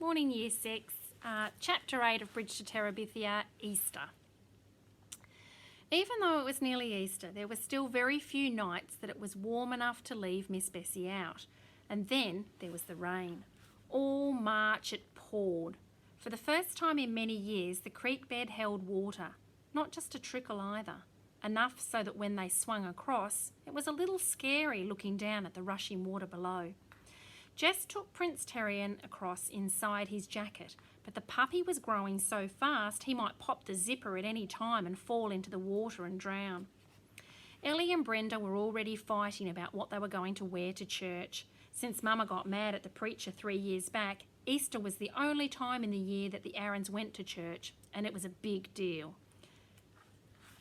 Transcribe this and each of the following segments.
Morning Year 6, Chapter 8 of Bridge to Terabithia, Easter. Even though it was nearly Easter, there were still very few nights that it was warm enough to leave Miss Bessie out. And then there was the rain. All March it poured. For the first time in many years, the creek bed held water. Not just a trickle either. Enough so that when they swung across, it was a little scary looking down at the rushing water below. Jess took Prince Terrian across inside his jacket, but the puppy was growing so fast he might pop the zipper at any time and fall into the water and drown. Ellie and Brenda were already fighting about what they were going to wear to church. Since Mama got mad at the preacher 3 years back, Easter was the only time in the year that the Aarons went to church, and it was a big deal.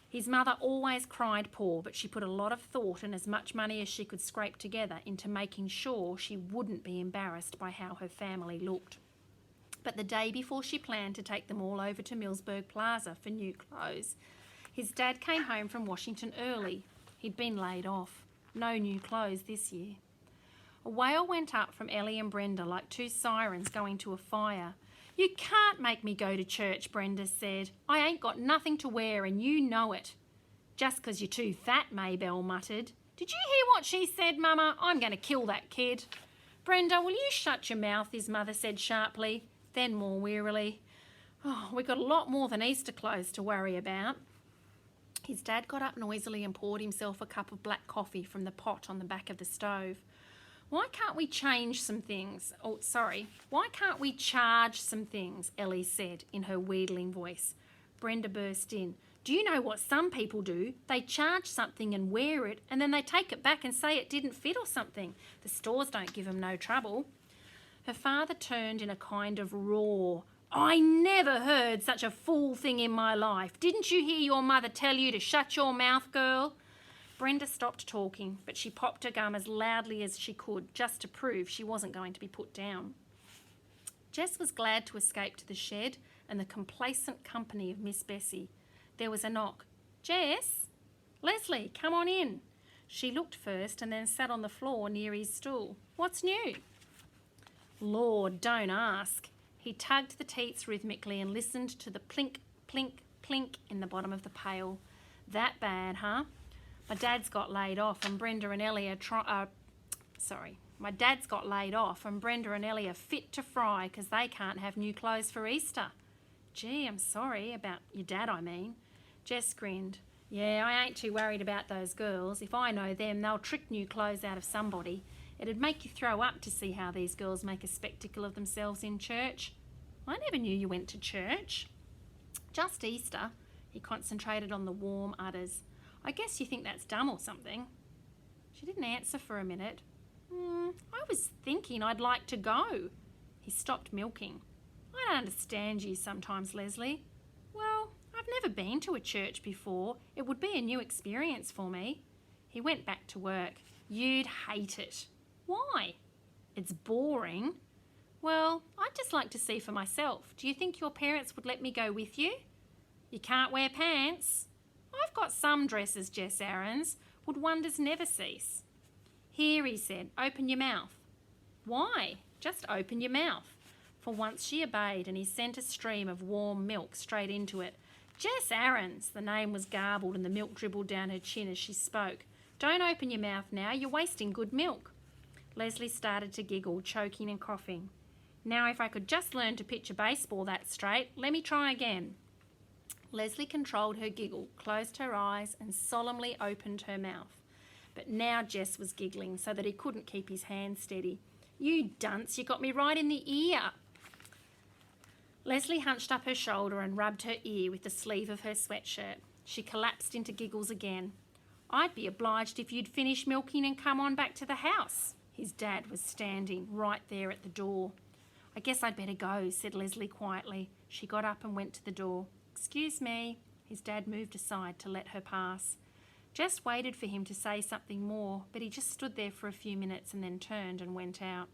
His mother always cried poor, but she put a lot of thought and as much money as she could scrape together into making sure she wouldn't be embarrassed by how her family looked. But the day before she planned to take them all over to Millsburg Plaza for new clothes, his dad came home from Washington early. He'd been laid off. No new clothes this year. A wail went up from Ellie and Brenda like two sirens going to a fire. "You can't make me go to church," Brenda said. "I ain't got nothing to wear and you know it." "Just 'cause you're too fat," Maybelle muttered. "Did you hear what she said, Mama? I'm going to kill that kid." "Brenda, will you shut your mouth?" his mother said sharply. Then more wearily, "Oh, we got a lot more than Easter clothes to worry about." His dad got up noisily and poured himself a cup of black coffee from the pot on the back of the stove. Why can't we charge some things?" Ellie said in her wheedling voice. Brenda burst in. "Do you know what some people do? They charge something and wear it, and then they take it back and say it didn't fit or something. The stores don't give them no trouble." Her father turned in a kind of roar. "I never heard such a fool thing in my life. Didn't you hear your mother tell you to shut your mouth, girl?" Brenda stopped talking, but she popped her gum as loudly as she could, just to prove she wasn't going to be put down. Jess was glad to escape to the shed and the complacent company of Miss Bessie. There was a knock. "Jess? Leslie, come on in." She looked first and then sat on the floor near his stool. "What's new?" "Lord, don't ask." He tugged the teats rhythmically and listened to the plink, plink, plink in the bottom of the pail. "That bad, huh? My dad's got laid off and Brenda and Ellie are fit to fry because they can't have new clothes for Easter." "Gee, I'm sorry about your dad, I mean." Jess grinned. "Yeah, I ain't too worried about those girls. If I know them, they'll trick new clothes out of somebody. It'd make you throw up to see how these girls make a spectacle of themselves in church." "I never knew you went to church." "Just Easter." He concentrated on the warm udders. "I guess you think that's dumb or something." She didn't answer for a minute. "I was thinking I'd like to go." He stopped milking. "I don't understand you sometimes, Leslie." "Well, I've never been to a church before. It would be a new experience for me." He went back to work. "You'd hate it." "Why?" "It's boring." "Well, I'd just like to see for myself. Do you think your parents would let me go with you?" "You can't wear pants." "I've got some dresses, Jess Aarons. Would wonders never cease?" "Here," he said, "open your mouth." "Why?" "Just open your mouth." For once she obeyed and he sent a stream of warm milk straight into it. "Jess Aarons!" The name was garbled and the milk dribbled down her chin as she spoke. "Don't open your mouth now. You're wasting good milk." Leslie started to giggle, choking and coughing. "Now if I could just learn to pitch a baseball that straight. Let me try again." Leslie controlled her giggle, closed her eyes and solemnly opened her mouth. But now Jess was giggling so that he couldn't keep his hand steady. "You dunce, you got me right in the ear." Leslie hunched up her shoulder and rubbed her ear with the sleeve of her sweatshirt. She collapsed into giggles again. "I'd be obliged if you'd finish milking and come on back to the house." His dad was standing right there at the door. "I guess I'd better go," said Leslie quietly. She got up and went to the door. "Excuse me." His dad moved aside to let her pass. Jess waited for him to say something more, but he just stood there for a few minutes and then turned and went out.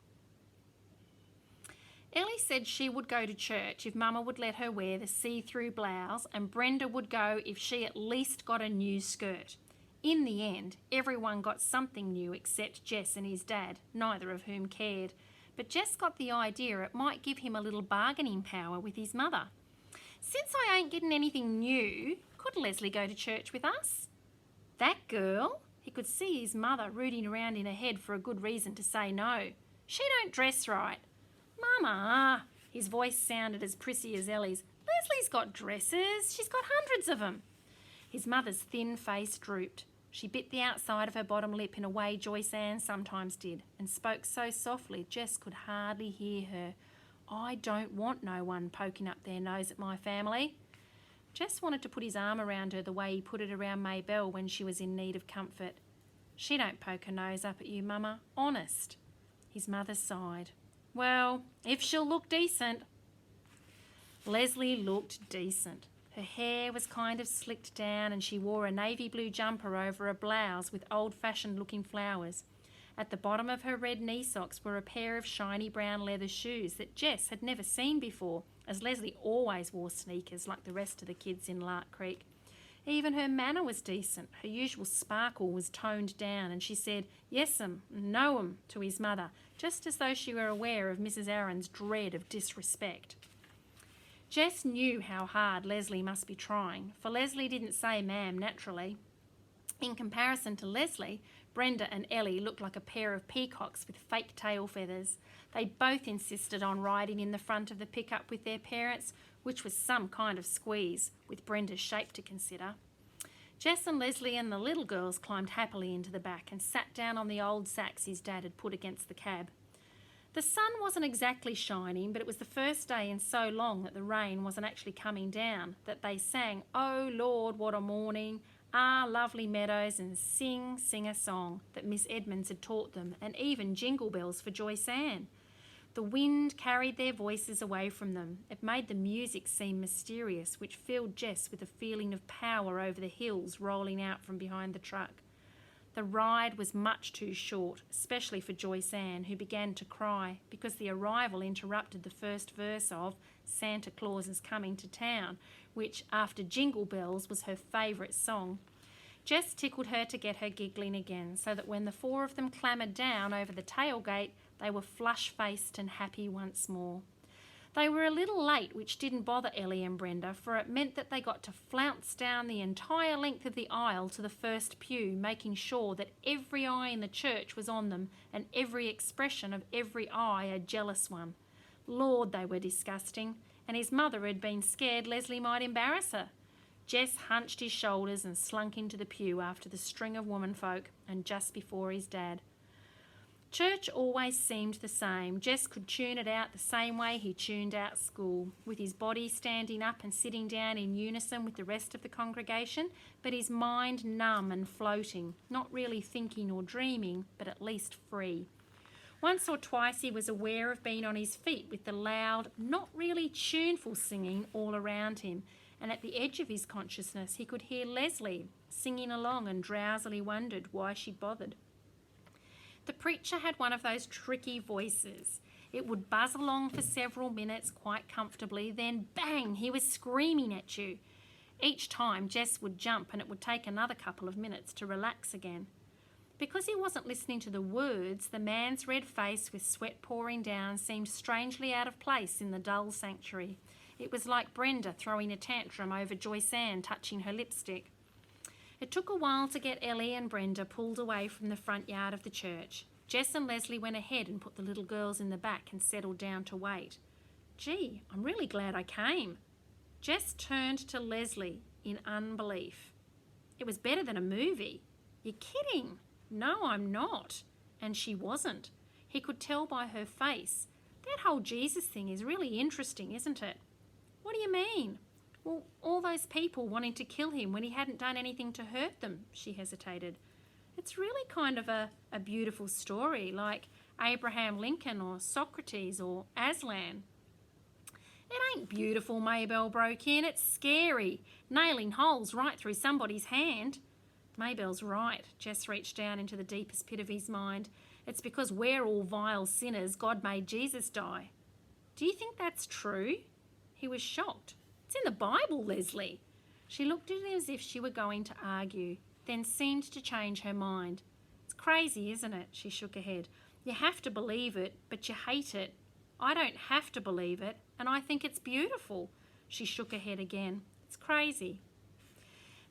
Ellie said she would go to church if Mama would let her wear the see-through blouse, and Brenda would go if she at least got a new skirt. In the end, everyone got something new except Jess and his dad, neither of whom cared. but Jess got the idea it might give him a little bargaining power with his mother. "Since I ain't getting anything new, could Leslie go to church with us?" That girl? He could see his mother rooting around in her head for a good reason to say no. "She don't dress right." "Mama," his voice sounded as prissy as Ellie's, "Leslie's got dresses. She's got hundreds of them." His mother's thin face drooped. She bit the outside of her bottom lip in a way Joyce Ann sometimes did, and spoke so softly Jess could hardly hear her. "I don't want no one poking up their nose at my family." Jess wanted to put his arm around her the way he put it around Maybelle when she was in need of comfort. "She don't poke her nose up at you, Mama. Honest." His mother sighed. "Well, if she'll look decent." Leslie looked decent. Her hair was kind of slicked down and she wore a navy blue jumper over a blouse with old-fashioned looking flowers. At the bottom of her red knee socks were a pair of shiny brown leather shoes that Jess had never seen before, as Leslie always wore sneakers like the rest of the kids in Lark Creek. Even her manner was decent. Her usual sparkle was toned down and she said "Yes'm" and "No'm" to his mother, just as though she were aware of Mrs. Aaron's dread of disrespect. Jess knew how hard Leslie must be trying, for Leslie didn't say ma'am naturally. In comparison to Leslie, Brenda and Ellie looked like a pair of peacocks with fake tail feathers. They both insisted on riding in the front of the pickup with their parents, which was some kind of squeeze, with Brenda's shape to consider. Jess and Leslie and the little girls climbed happily into the back and sat down on the old sacks his dad had put against the cab. The sun wasn't exactly shining, but it was the first day in so long that the rain wasn't actually coming down, that they sang "Oh Lord, what a morning," "Ah, lovely meadows," and sing a song that Miss Edmonds had taught them, and even Jingle Bells for Joyce Ann. The wind carried their voices away from them. It made the music seem mysterious, which filled Jess with a feeling of power over the hills rolling out from behind the truck. The ride was much too short, especially for Joyce Ann, who began to cry because the arrival interrupted the first verse of "Santa Claus is Coming to Town," which, after Jingle Bells, was her favourite song. Jess tickled her to get her giggling again, so that when the four of them clambered down over the tailgate, they were flush-faced and happy once more. They were a little late, which didn't bother Ellie and Brenda, for it meant that they got to flounce down the entire length of the aisle to the first pew, making sure that every eye in the church was on them and every expression of every eye a jealous one. Lord, they were disgusting, and his mother had been scared Leslie might embarrass her. Jess hunched his shoulders and slunk into the pew after the string of womenfolk and just before his dad. Church always seemed the same. Jess could tune it out the same way he tuned out school, with his body standing up and sitting down in unison with the rest of the congregation, but his mind numb and floating, not really thinking or dreaming, but at least free. Once or twice he was aware of being on his feet with the loud, not really tuneful singing all around him, and at the edge of his consciousness he could hear Leslie singing along and drowsily wondered why she'd bothered. The preacher had one of those tricky voices. It would buzz along for several minutes quite comfortably, then bang, he was screaming at you. Each time Jess would jump and it would take another couple of minutes to relax again. Because he wasn't listening to the words, the man's red face with sweat pouring down seemed strangely out of place in the dull sanctuary. It was like Brenda throwing a tantrum over Joyce Ann touching her lipstick. It took a while to get Ellie and Brenda pulled away from the front yard of the church. Jess and Leslie went ahead and put the little girls in the back and settled down to wait. "Gee, I'm really glad I came." Jess turned to Leslie in unbelief. "It was better than a movie." "You're kidding." "No, I'm not." And she wasn't. He could tell by her face. "That whole Jesus thing is really interesting, isn't it?" "What do you mean?" "Well, all those people wanting to kill him when he hadn't done anything to hurt them," she hesitated. "It's really kind of a beautiful story, like Abraham Lincoln or Socrates or Aslan." "It ain't beautiful," Maybelle broke in. "It's scary, nailing holes right through somebody's hand." Maybelle's right. Jess reached down into the deepest pit of his mind. "It's because we're all vile sinners God made Jesus die." "Do you think that's true?" He was shocked. "It's in the Bible, Leslie." She looked at him as if she were going to argue, then seemed to change her mind. "It's crazy, isn't it?" She shook her head. You have to believe it, but you hate it. I don't have to believe it, and I think it's beautiful. She shook her head again. It's crazy.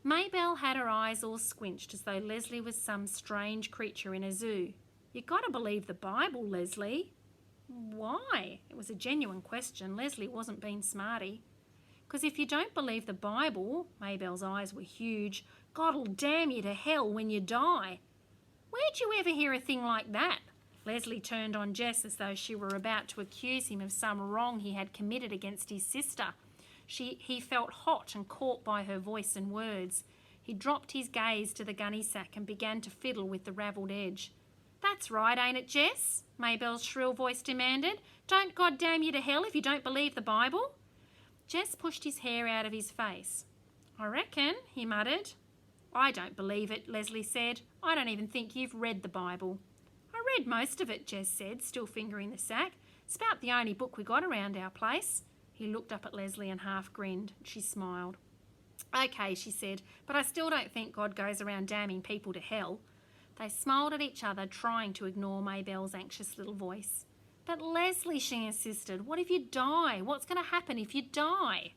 Maybelle had her eyes all squinched as though Leslie was some strange creature in a zoo. You got to believe the Bible, Leslie. Why? It was a genuine question. Leslie wasn't being smarty. Because if you don't believe the Bible, Maybelle's eyes were huge, God'll damn you to hell when you die. Where'd you ever hear a thing like that? Leslie turned on Jess as though she were about to accuse him of some wrong he had committed against his sister. He felt hot and caught by her voice and words. He dropped his gaze to the gunny sack and began to fiddle with the ravelled edge. That's right, ain't it, Jess? Maybelle's shrill voice demanded. Don't God damn you to hell if you don't believe the Bible? Jess pushed his hair out of his face. I reckon, he muttered. I don't believe it, Leslie said. I don't even think you've read the Bible. I read most of it, Jess said, still fingering the sack. It's about the only book we got around our place. He looked up at Leslie and half grinned. She smiled. Okay, she said, but I still don't think God goes around damning people to hell. They smiled at each other, trying to ignore Maybelle's anxious little voice. But Leslie, she insisted, what if you die? What's going to happen if you die?